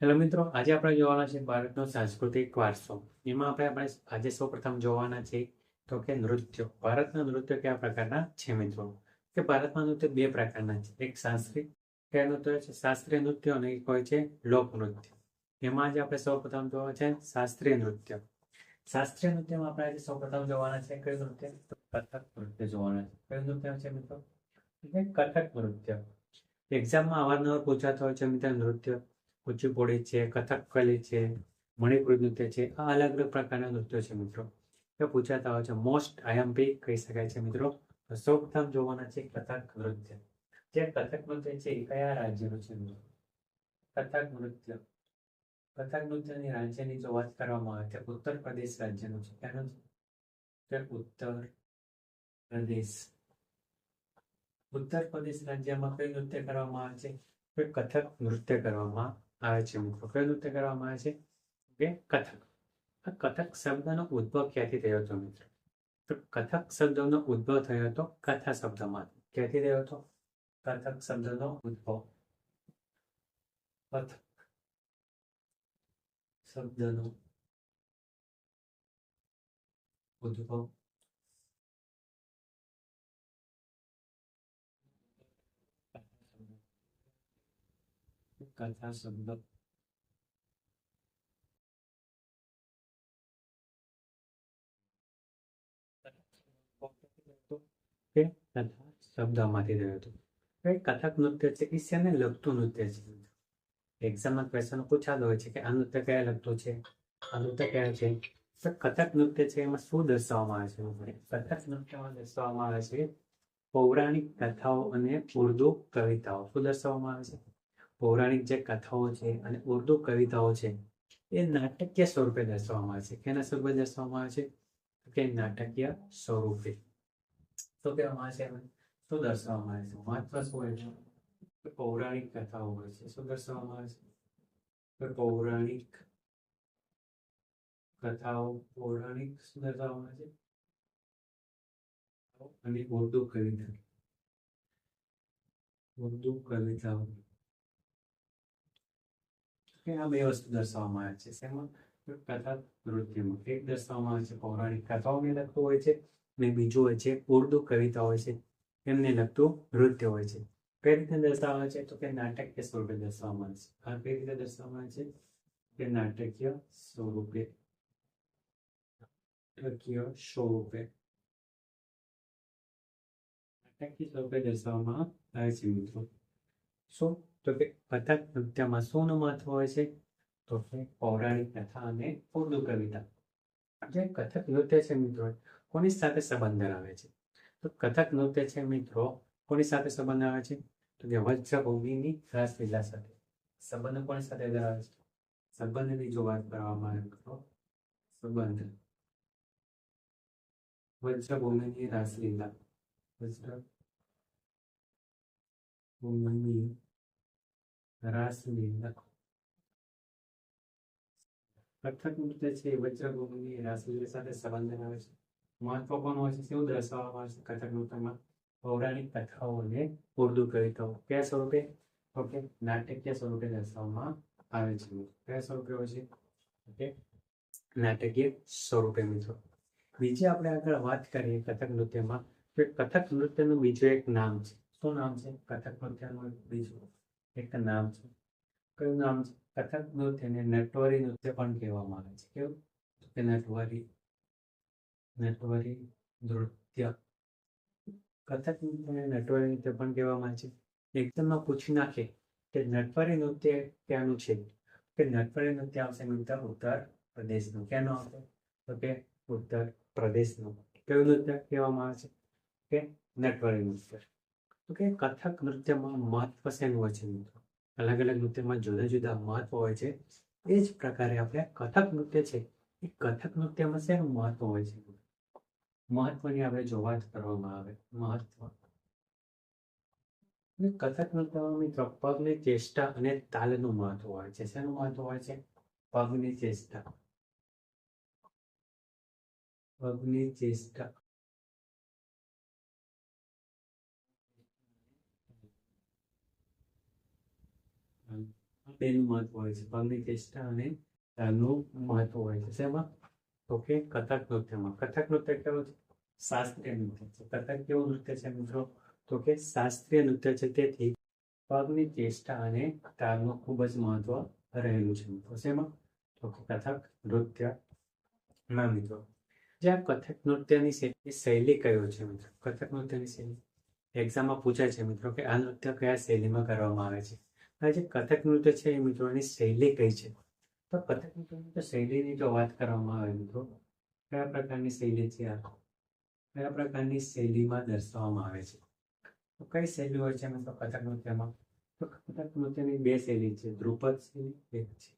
Hello મિત્રો, આજે આપણે જોવાના છે ભારતનો સાંસ્કૃતિક વારસો. એમાં આપણે આજે સૌપ્રથમ જોવાના છે તો કે નૃત્યો. ભારતના નૃત્ય કયા પ્રકારના છે મિત્રો? કે ભારતમાં નૃત્ય બે પ્રકારના છે. એક શાસ્ત્રીય નૃત્ય છે, શાસ્ત્રીય નૃત્ય, અને એક હોય છે લોકનૃત્ય. એમાં આજે આપણે સૌપ્રથમ જોવા છે શાસ્ત્રીય નૃત્ય. શાસ્ત્રીય નૃત્યમાં આપણે આજે સૌપ્રથમ જોવાના છે કયું નૃત્ય? તો કથક નૃત્ય જોવાના છે. કયું નૃત્ય છે મિત્રો? કથક નૃત્ય. એક્ઝામમાં અવારનવાર પૂછાતો હોય છે મિત્રો નૃત્ય. કુચીપુડી છે, કથકલી છે, મણિપુરી નૃત્ય છે, આ અલગ અલગ પ્રકારના નૃત્યો છે મિત્રો. એ પૂછાતા હોય છે. મોસ્ટ આઈએમપી કહી શકાય છે મિત્રો. તો સૌપ્રથમ જોવાના છે કથક નૃત્ય. જે કથક નૃત્ય છે એ કયા રાજ્યનું છે મિત્રો? કથક નૃત્ય. કથક નૃત્યની રાજ્યની જો વાત કરવામાં આવે તો ઉત્તર પ્રદેશ રાજ્યનું છે. ક્યાંનું છે? ઉત્તર પ્રદેશ. ઉત્તર પ્રદેશ રાજ્યમાં કયું નૃત્ય કરવામાં આવે છે? તો કથક નૃત્ય કરવામાં આવે છે મિત્રો. કયું નૃત્ય કરવામાં આવે છે? કે કથક. આ કથક શબ્દનો ઉદ્ભવ ક્યાંથી થયો હતો મિત્રો? તો કથક શબ્દનો ઉદ્ભવ થયો હતો કથા શબ્દમાંથી. ક્યાંથી થયો હતો? કથક શબ્દનો ઉદ્ભવ કથક શબ્દનો ઉદ્ભવ કથા શબ્દ કે કથા શબ્દમાંથી થયો હતો. કથક નૃત્ય છે એ શેને લગતું નૃત્ય છે? એક્ઝામમાં ક્વેશ્ચન પૂછાતો હોય છે કે આ નૃત્ય કયા લગતું છે, આ નૃત્ય કયા છે. તો કથક નૃત્ય છે એમાં શું દર્શાવવામાં આવે છે? કથક નૃત્યમાં દર્શાવવામાં આવે છે પૌરાણિક કથાઓ અને ઉર્દુ કવિતાઓ. શું દર્શાવવામાં આવે છે? પૌરાણિક જે કથાઓ છે અને ઉર્દુ કવિતાઓ છે એ નાટકીય સ્વરૂપે દર્શાવવામાં આવે છે. કેના સ્વરૂપે દર્શાવવામાં આવે છે? કે નાટકીય સ્વરૂપે. શું કહેવામાં આવે છે? શું દર્શાવવામાં આવે છે? મહત્વ શું હોય છે? પૌરાણિક કથાઓ હોય છે. શું દર્શાવવામાં આવે છે? પૌરાણિક કથાઓ. પૌરાણિક શું દર્શાવવામાં આવે છે? અને ઉર્દુ કવિતા. ઉર્દુ કવિતાઓ. આ બે વસ્તુ દર્શાવવામાં આવે છે. શેમાં? કથા નૃત્યમાં. એક દર્શાવવામાં આવે છે પૌરાણિક કથાઓને લગતું હોય છે, અને બીજું હોય છે ઉર્દુ કવિતા હોય છે એમને લગતું નૃત્ય હોય છે. કઈ રીતે દર્શાવવામાં આવે છે? તો કે નાટકીય સ્વરૂપે દર્શાવવામાં આવે છે. આ કઈ રીતે દર્શાવવામાં આવે છે? કે નાટકીય સ્વરૂપે. નાટકીય સ્વરૂપે. નાટકીય સ્વરૂપે દર્શાવવામાં આવે છે મિત્રો. શું? તો કે કથક નૃત્યમાં શું મહત્વ હોય છે? તો કે પૌરાણિક કથા અને ઉર્દુ કવિતા. જે કથક નૃત્ય છે મિત્રો કોની સાથે સંબંધ ધરાવે છે? તો કથક નૃત્ય છે મિત્રો કોની સાથે સંબંધ આવે છે? તો કે વજ્રભૂમિની રાસલીલા સાથે. સંબંધ કોની સાથે ધરાવે છે? સંબંધની જો વાત કરવામાં આવે તો સંબંધ વજ્રભૂમિની રાસલીલા. વજ્રભૂમિની રાસલીલા. કથક નૃત્ય છે વજ્રભૂમિની રાસલીલા સાથે સંબંધ ધરાવે છે. મહત્વપૂર્ણ હોય છે. શું દર્શાવવામાં આવે છે કથક નૃત્યમાં? પૌરાણિક કથાઓ અને ઉર્દુ કવિતાઓ. કયા સ્વરૂપે? તો કે નાટકીય સ્વરૂપે દર્શાવવામાં આવે છે. કયા સ્વરૂપે હોય છે? કે નાટકીય સ્વરૂપે મિત્રો. બીજી આપણે આગળ વાત કરીએ કથક નૃત્યમાં. કથક નૃત્યનું બીજું એક નામ છે. શું નામ છે કથક નૃત્યનું? બીજું એક નામ છે. કયું નામ છે? કથક નૃત્યને નટવરી નૃત્ય પણ કહેવામાં આવે છે. કેવું? કે નટવરી નૃત્ય. કથક નૃત્યને નટવરી નૃત્ય પણ કહેવામાં આવે છે. એક્ઝામમાં પૂછી નાખે કે નટવરી નૃત્ય ક્યાંનું છે? કે નટવરી નૃત્ય આવશે મિત્રો ઉત્તર પ્રદેશનું. ક્યાંનું આવશે? તો કે ઉત્તર પ્રદેશનું. કયું નૃત્ય કહેવામાં આવે છે? કે નટવરી નૃત્ય. તો કે કથક નૃત્યમાં મહત્વ શેનું હોય છે મિત્રો? અલગ અલગ નૃત્યમાં જુદા જુદા મહત્વ હોય છે. એ જ પ્રકારે આપણે કથક નૃત્ય છે એ કથક નૃત્યમાં શેનું મહત્વ હોય છે? મહત્વની આપણે જો વાત કરવામાં આવે મહત્વ. કથક નૃત્યમાં મિત્રો પગની ચેષ્ટા અને તાલનું મહત્વ હોય છે. શેનું મહત્વ હોય છે? પગની ચેષ્ટા. પગની ચેષ્ટા બેનું મહત્વ હોય છે, પગની ચેષ્ટા અને તાલનું મહત્વ હોય છે. શેમાં? તો કે કથક નૃત્યમાં. કથક નૃત્ય કેવું છે? શાસ્ત્રીય નૃત્ય છે. કથક કેવું નૃત્ય છે મિત્રો? તો કે શાસ્ત્રીય નૃત્ય છે. તેથી પગની ચેષ્ટા અને તાલનું ખૂબ જ મહત્વ રહેલું છે મિત્રો. શેમાં? તો કે કથક નૃત્યમાં મિત્રો. જે આ કથક નૃત્યની શૈલી કયો છે મિત્રો? કથક નૃત્યની શૈલી એક્ઝામમાં પૂછાય છે મિત્રો કે આ નૃત્ય કયા શૈલીમાં કરવામાં આવે છે. આ જે કથક નૃત્ય છે એ મિત્રો એની શૈલી કઈ છે? તો કથક નૃત્યની શૈલીની જો વાત કરવામાં આવે મિત્રો, કયા પ્રકારની શૈલી છે આ? કયા પ્રકારની શૈલીમાં દર્શાવવામાં આવે છે? તો કઈ શૈલી હોય છે મિત્રો કથક નૃત્યમાં? તો કથક નૃત્યની બે શૈલી છે, ધ્રુપદ શૈલી એક છે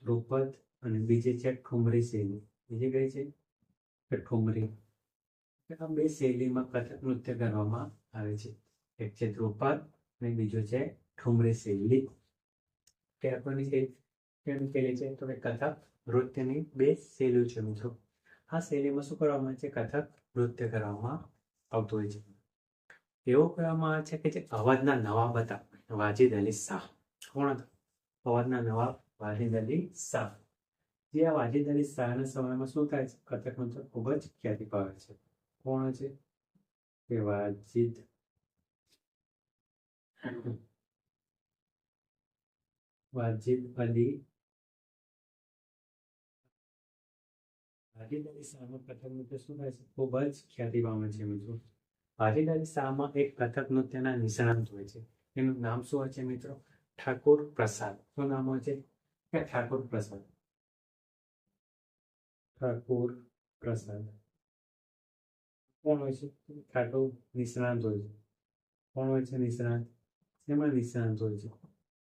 ધ્રુપદ અને બીજી છે ઠુમરી શૈલી. બીજી કઈ છે? કે ઠુમરી. આ બે શૈલીમાં કથક નૃત્ય કરવામાં આવે છે. એક છે ધ્રુપદ અને બીજો છે ઠુમરી શૈલી. કે આપણને કેવી શૈલી છે? તો કે કથક નૃત્યની બે શૈલીઓ છે મિત્રો. આ શૈલીમાં શું કરવામાં આવે છે? કથક નૃત્ય કરવામાં આવતું હોય છે. એવું કહેવામાં આવે છે કે જે અવધના નવાબ હતા વાજિદ અલી શાહ. કોણ હતા? અવધના નવાબ વાજિદ અલી શાહ. જે આ વાજિદ અલી શાહના સમયમાં શું થાય છે? કથક નૃત્ય ખૂબ જ ખ્યાતિ પામે છે. કોણ છે? કે વાજિદ અલી વાજિદ અલી શાહનું કથક નૃત્ય શું થાય છે? ખૂબ જ ખ્યાતિ પામે છે મિત્રો. વાજિદ અલી શાહમાં એક કથક નૃત્યના નિષ્ણાંત હોય છે. એનું નામ શું હોય છે મિત્રો? ઠાકોર પ્રસાદ. શું નામ હોય છે? કે ઠાકોર પ્રસાદ. ઠાકોર પ્રસાદ કોણ હોય છે? ઠાકોર નિષ્ણાંત હોય છે. કોણ હોય છે નિષ્ણાંત? શેમાં નિષ્ણાંત હોય છે?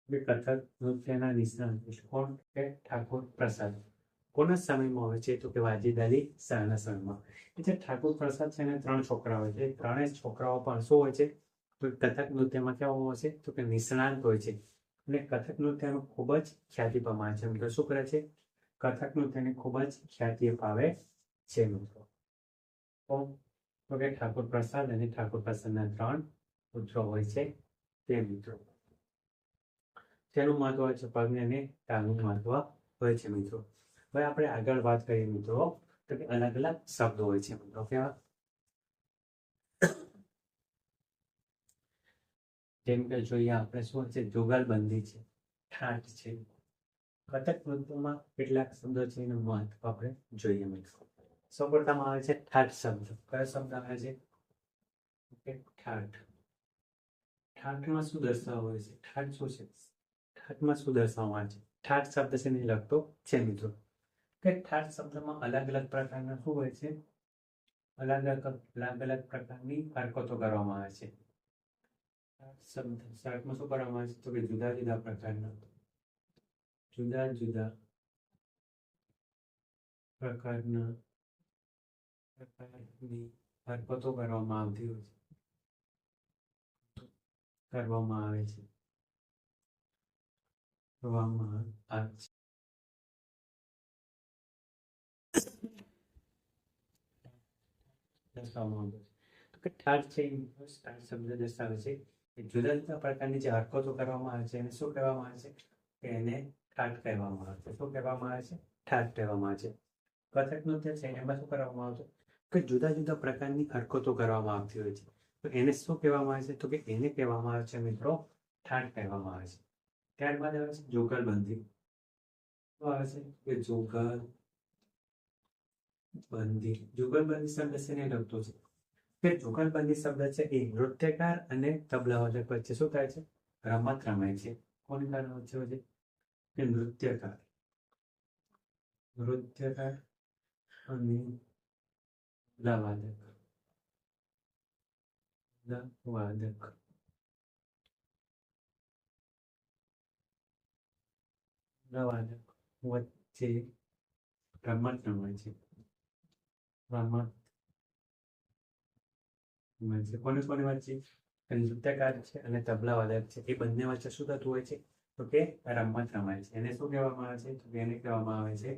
કથક નૃત્યના નિષ્ણાંત એટલે કોણ? કે ઠાકોર પ્રસાદ. કોના સમયમાં હોય છે? તો કે વાજિદ અલી શાહના સમયમાં. એ જે ઠાકોર પ્રસાદ છે એને 3 છોકરા હોય છે. ત્રણેય છોકરાઓ પણ શું હોય છે? તો કથક નૃત્યમાં કેવા હોય છે? તો કે નિષ્ણાંત હોય છે. અને કથક નૃત્યનું ખૂબ જ ખ્યાતિ પામે છે મિત્રો. શું કરે છે? કથક નૃત્યની ખૂબ જ ખ્યાતિ પાવે છે મિત્રો. તો કે ઠાકોર પ્રસાદ અને ઠાકોર પ્રસાદના 3 પુત્રો હોય છે તે મિત્રો. તેનું મહત્વ હોય છે પગને અને તાલનું મહત્વ હોય છે મિત્રો. હવે આપણે આગળ વાત કરીએ મિત્રો તો કે અલગ અલગ શબ્દો હોય છે મિત્રો. કેવા? જેમ કે જોઈએ આપણે શું છે? જુગલબંધી છે, ઠાઠ છે. કથક નૃત્યમાં કેટલાક શબ્દો છે એનું મહત્વ આપણે જોઈએ મિત્રો. સૌપ્રથમ આવે છે ઠાઠ શબ્દ. કયો શબ્દ આવે છે? ઠાઠ. ઠાઠમાં શું દર્શાવવામાં આવે છે? ઠાઠ શું છે? ઠાઠમાં શું દર્શાવવામાં આવે છે? ઠાઠ શબ્દ છે ને લખતો છે મિત્રો. કે ઠાઠ શબ્દમાં અલગ અલગ પ્રકારના શું હોય છે? અલગ અલગ પ્રકારની હરકતો કરવામાં આવે છે. શબ્દ શબ્દમાં શું કરવામાં આવે છે? તો કે જુદા જુદા પ્રકારની હરકતો કરવામાં આવતી હોય છે. કરવામાં આવે છે. ઠાઠ છે ઠાઠ શબ્દ દર્શાવે છે કે જુદા જુદા પ્રકારની જે હરકતો કરવામાં આવે છે એને શું કહેવામાં આવે છે? કે એને ઠાઠ કહેવામાં આવે છે. શું કહેવામાં આવે છે? ઠાઠ કહેવામાં આવે છે. કથક નૃત્ય છે એમાં શું કરવામાં આવે છે? કે જુદા જુદા પ્રકારની હરકતો કરવામાં આવતી હોય છે. તો એને શું કહેવામાં આવે છે? તો કે એને કહેવામાં આવે છે મિત્રો ઠાઠ કહેવામાં આવે છે. ત્યારબાદ આવે છે જુગલબંધી. શું આવે છે? કે જુગલબંધી શબ્દ શેને લગતો છે? કે જુગલબંધી શબ્દ છે એ નૃત્યકાર અને તબલાવાદક વચ્ચે શું થાય છે? રમત રમાય છે. કોની વચ્ચે હોય છે? કે નૃત્યકાર અને તબલાવાદક વચ્ચે રમત રમાય છે. કોની વચ્ચે? નૃત્યકાર છે અને તબલાવાદક છે એ બંને વચ્ચે શું થતું હોય છે? તો કે રમત રમાય છે. એને શું કહેવામાં આવે છે? તો એને કહેવામાં આવે છે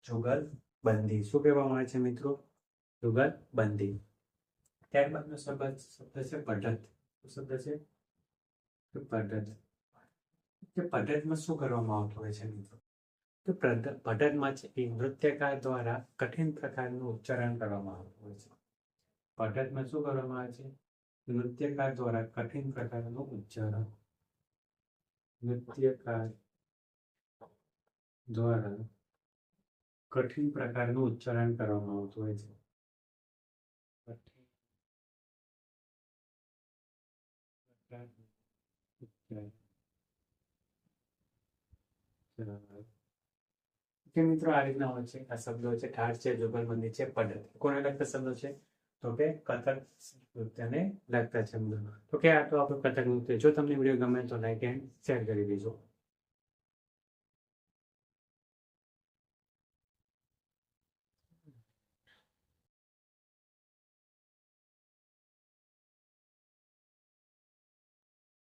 જુગલબંધી. શું કહેવામાં આવે છે મિત્રો? જુગલબંધી. ત્યારબાદનો શબ્દ છે પઢત. શું શબ્દ છે? પઢત. કે પદ્ધતિમાં શું કરવામાં આવતું હોય છે મિત્રો? તો પદ્ધતિમાં છે એ નૃત્યકાર દ્વારા કઠિન પ્રકારનું ઉચ્ચારણ કરવામાં આવતું હોય છે. પદ્ધતિમાં શું કરવામાં આવે છે? નૃત્યકાર દ્વારા કઠિન પ્રકારનું ઉચ્ચારણ. નૃત્યકાર દ્વારા કઠિન પ્રકારનું ઉચ્ચારણ કરવામાં આવતું હોય છે. કે મિત્રો આ રીતના હોય છે. આ શબ્દો છે ઠાઠ છે, જુગલબંધી છે, પદ્ધતિ. કોને લગતા શબ્દો છે? તો કે કથક નૃત્યને લગતા શબ્દો. તો કે આ તો આપણું કથક નૃત્ય. જો તમને વિડીયો ગમે તો લાઈક એન્ડ શેર કરી દેજો.